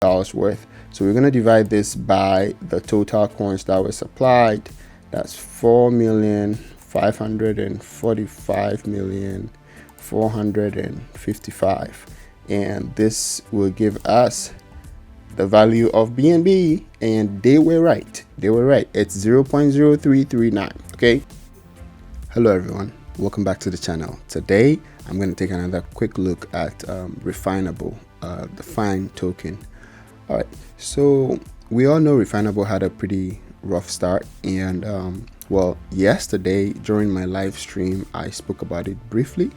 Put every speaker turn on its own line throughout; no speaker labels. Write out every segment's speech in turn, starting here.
worth. So we're going to divide this by the total coins that were supplied. That's 4,545,455, and this will give us the value of BNB, and they were right. It's 0.0339. okay. Hello everyone, welcome back to the channel. Today I'm going to take another quick look at Refinable, the FINE token. All right, so we all know Refinable had a pretty rough start, and well, yesterday during my live stream I spoke about it briefly,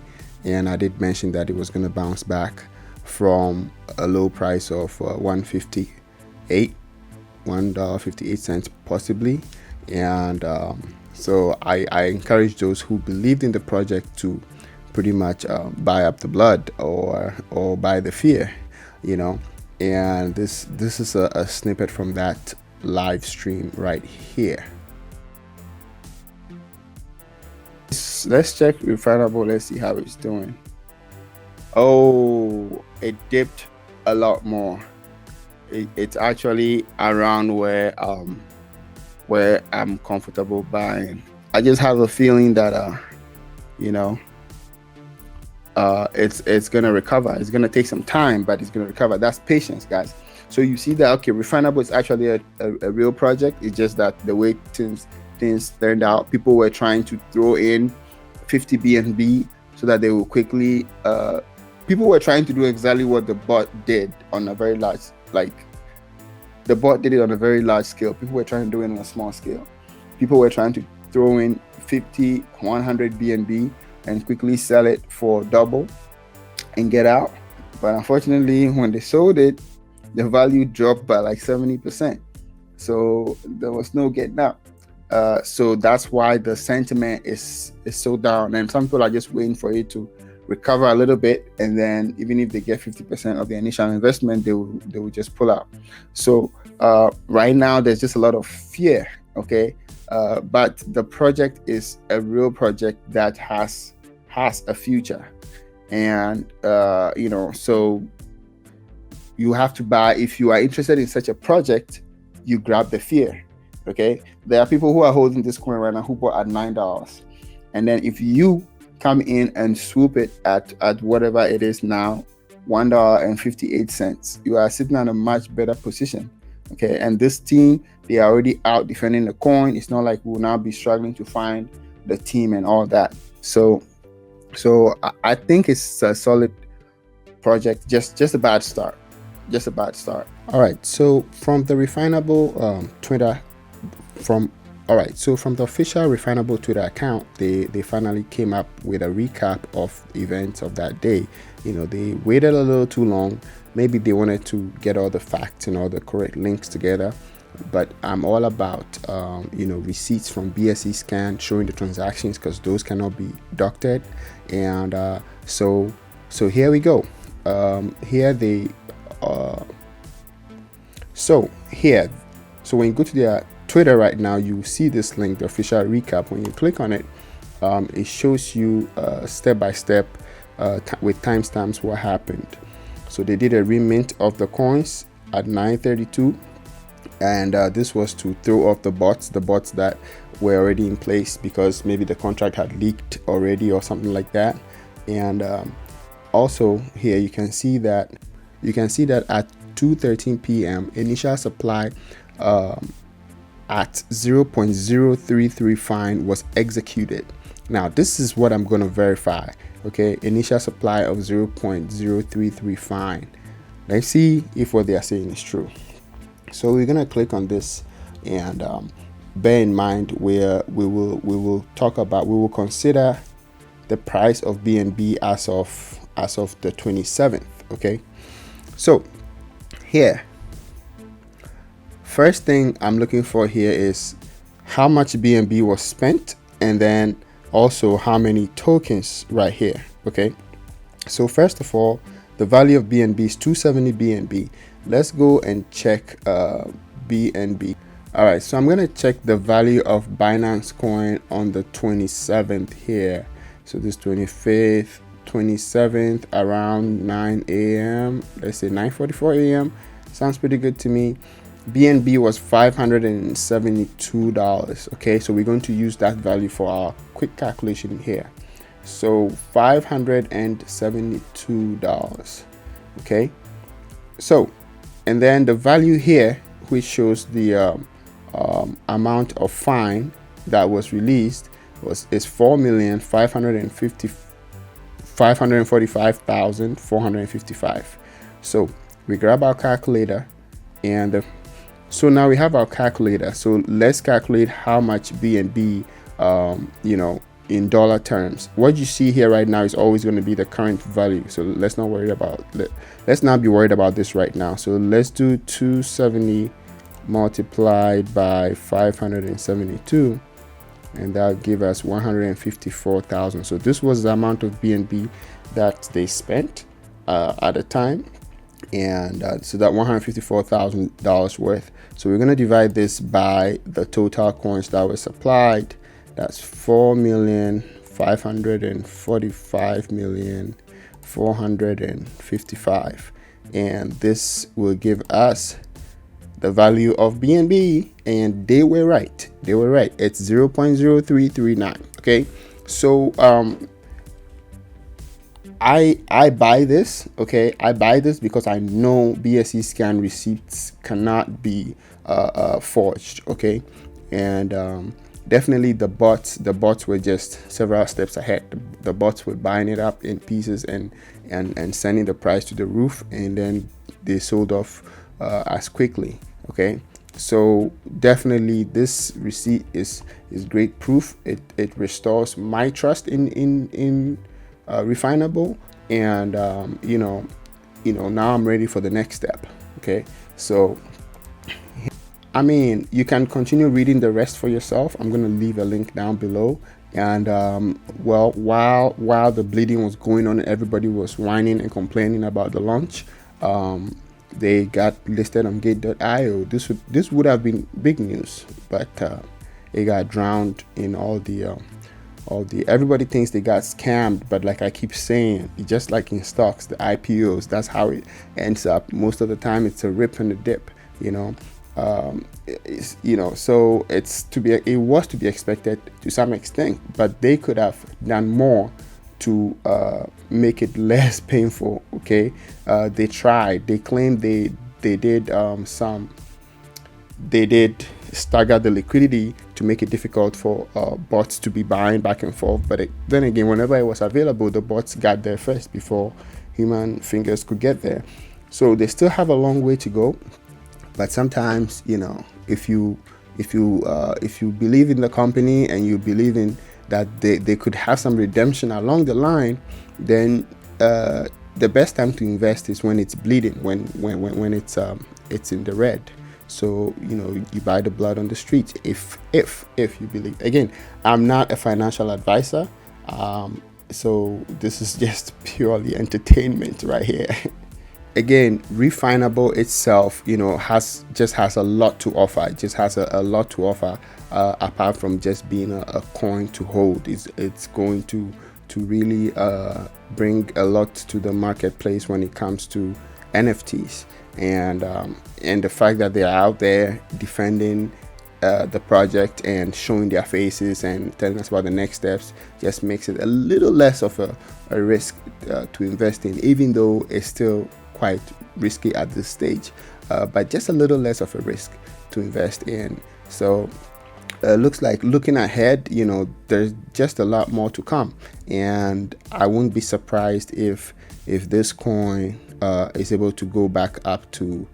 and I did mention that it was going to bounce back from a low price of $1.58 possibly, and so I encourage those who believed in the project to pretty much buy up the blood or buy the fear, you know. And this is a snippet from that live stream right here. Let's check Refinable. Let's see how it's doing. Oh, it dipped a lot more. It's actually around where I'm comfortable buying. I just have a feeling that it's gonna recover. It's gonna take some time, but it's gonna recover. That's patience, guys. So you see that, okay, Refinable is actually a real project. It's just that the way things turned out, people were trying to throw in 50 BNB so that they will quickly people were trying to do exactly what the bot did on a very large, the bot did it on a very large scale. People were trying to do it on a small scale. People were trying to throw in 50, 100 BNB and quickly sell it for double and get out. But unfortunately, when they sold it, the value dropped by like 70%. So there was no getting out. So that's why the sentiment is so down, and some people are just waiting for it to recover a little bit, and then even if they get 50% of the initial investment, they will just pull out. So right now there's just a lot of fear, okay, but the project is a real project that has a future, and so you have to buy. If you are interested in such a project, you grab the fear. Okay, there are people who are holding this coin right now who bought at $9, and then if you come in and swoop it at whatever it is now, $1.58, you are sitting in a much better position. Okay, and this team, they are already out defending the coin. It's not like we'll now be struggling to find the team and all that. So I think it's a solid project. Just a bad start. All right, so from the Refinable Twitter, from the official Refinable Twitter account, they finally came up with a recap of events of that day. They waited a little too long. Maybe they wanted to get all the facts and all the correct links together, but I'm all about receipts from BSC scan showing the transactions, because those cannot be doctored. And so here we go. So when you go to their Twitter right now, you see this link, the official recap. When you click on it, it shows you step by step with timestamps what happened. So they did a remint of the coins at 9:32, and this was to throw off the bots that were already in place, because maybe the contract had leaked already or something like that. And also here you can see that at 2:13 p.m. initial supply at 0.033 fine was executed. Now this is what I'm going to verify. Okay, initial supply of 0.033 fine. Let's see if what they are saying is true. So we're going to click on this, and bear in mind where we will consider the price of BNB as of the 27th. Okay, so here, first thing I'm looking for here is how much BNB was spent, and then also how many tokens right here. Okay, so first of all, the value of BNB is 270 BNB. Let's go and check BNB. All right, so I'm going to check the value of Binance coin on the 27th here. So this 25th, 27th, around 9 a.m. let's say 9:44 a.m. Sounds pretty good to me. BNB was $572. Okay, so we're going to use that value for our quick calculation here. So $572. Okay, so and then the value here, which shows the amount of fine that was released, is 4,545,455. So we grab our calculator, and so now we have our calculator. So let's calculate how much BNB, in dollar terms. What you see here right now is always going to be the current value. So let's not be worried about this right now. So let's do 270 multiplied by 572, and that'll give us 154,000. So this was the amount of BNB that they spent at the time, and so that $154,000 worth. So we're going to divide this by the total coins that were supplied. That's 4,545,455, and this will give us the value of BNB, and they were right. It's 0.0339. Okay, so I buy this. Okay, I buy this because I know BSC scan receipts cannot be forged. Okay, and definitely the bots were just several steps ahead. The bots were buying it up in pieces and sending the price to the roof, and then they sold off as quickly. Okay, so definitely this receipt is great proof. It restores my trust in Refinable, and now I'm ready for the next step. Okay, so I mean, you can continue reading the rest for yourself. I'm going to leave a link down below. And well, while the bleeding was going on, everybody was whining and complaining about the launch. They got listed on gate.io. This would have been big news, but it got drowned in all the everybody thinks they got scammed, but like I keep saying, just like in stocks, the IPOs, that's how it ends up. Most of the time it's a rip and a dip, so it was to be expected to some extent, but they could have done more to make it less painful. Okay, they tried. They claimed they did stagger the liquidity to make it difficult for bots to be buying back and forth. But then again, whenever it was available, the bots got there first before human fingers could get there. So they still have a long way to go. But sometimes, if you believe in the company and you believe in that they could have some redemption along the line, then the best time to invest is when it's bleeding, when it's in the red. So you buy the blood on the street if you believe. Again, I'm not a financial advisor, so this is just purely entertainment right here. Again, Refinable itself, has a lot to offer. It just has a lot to offer, apart from just being a coin to hold. It's going to really bring a lot to the marketplace when it comes to NFTs, and the fact that they are out there defending the project and showing their faces and telling us about the next steps just makes it a little less of a risk to invest in, even though it's still quite risky at this stage, but just a little less of a risk to invest in. So looks like, looking ahead, there's just a lot more to come, and I wouldn't be surprised if this coin is able to go back up to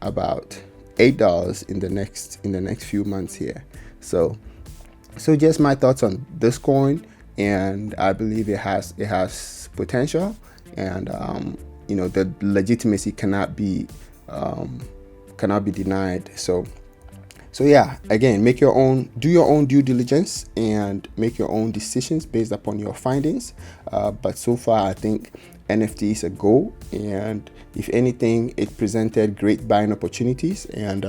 about $8 in the next few months here. So just my thoughts on this coin, and I believe it has potential, and the legitimacy cannot be denied. So yeah, again, do your own due diligence and make your own decisions based upon your findings. But so far, I think NFT is a go, and if anything, it presented great buying opportunities. And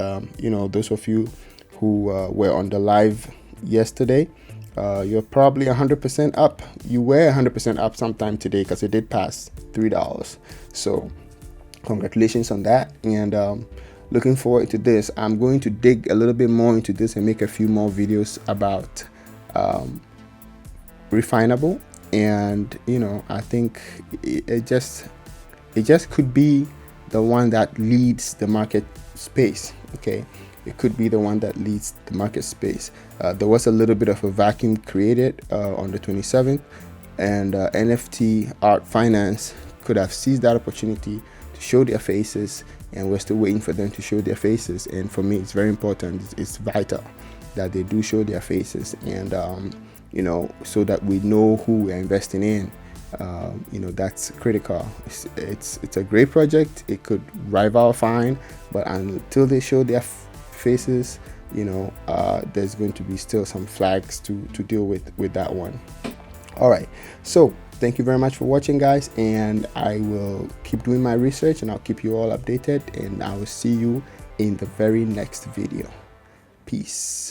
those of you who were on the live yesterday, you're probably 100% up. You were 100% up sometime today, because it did pass $3. So Congratulations on that, and looking forward to this. I'm going to dig a little bit more into this and make a few more videos about Refinable. And I think it just could be the one that leads the market space. Okay, it could be the one that leads the market space. There was a little bit of a vacuum created on the 27th, and NFT art finance could have seized that opportunity to show their faces, and we're still waiting for them to show their faces. And for me, it's very important, it's vital that they do show their faces, and so that we know who we're investing in. That's critical. It's a great project. It could rival Fine, but until they show their faces, there's going to be still some flags to deal with that one. All right, so thank you very much for watching, guys, and I will keep doing my research and I'll keep you all updated, and I will see you in the very next video. Peace.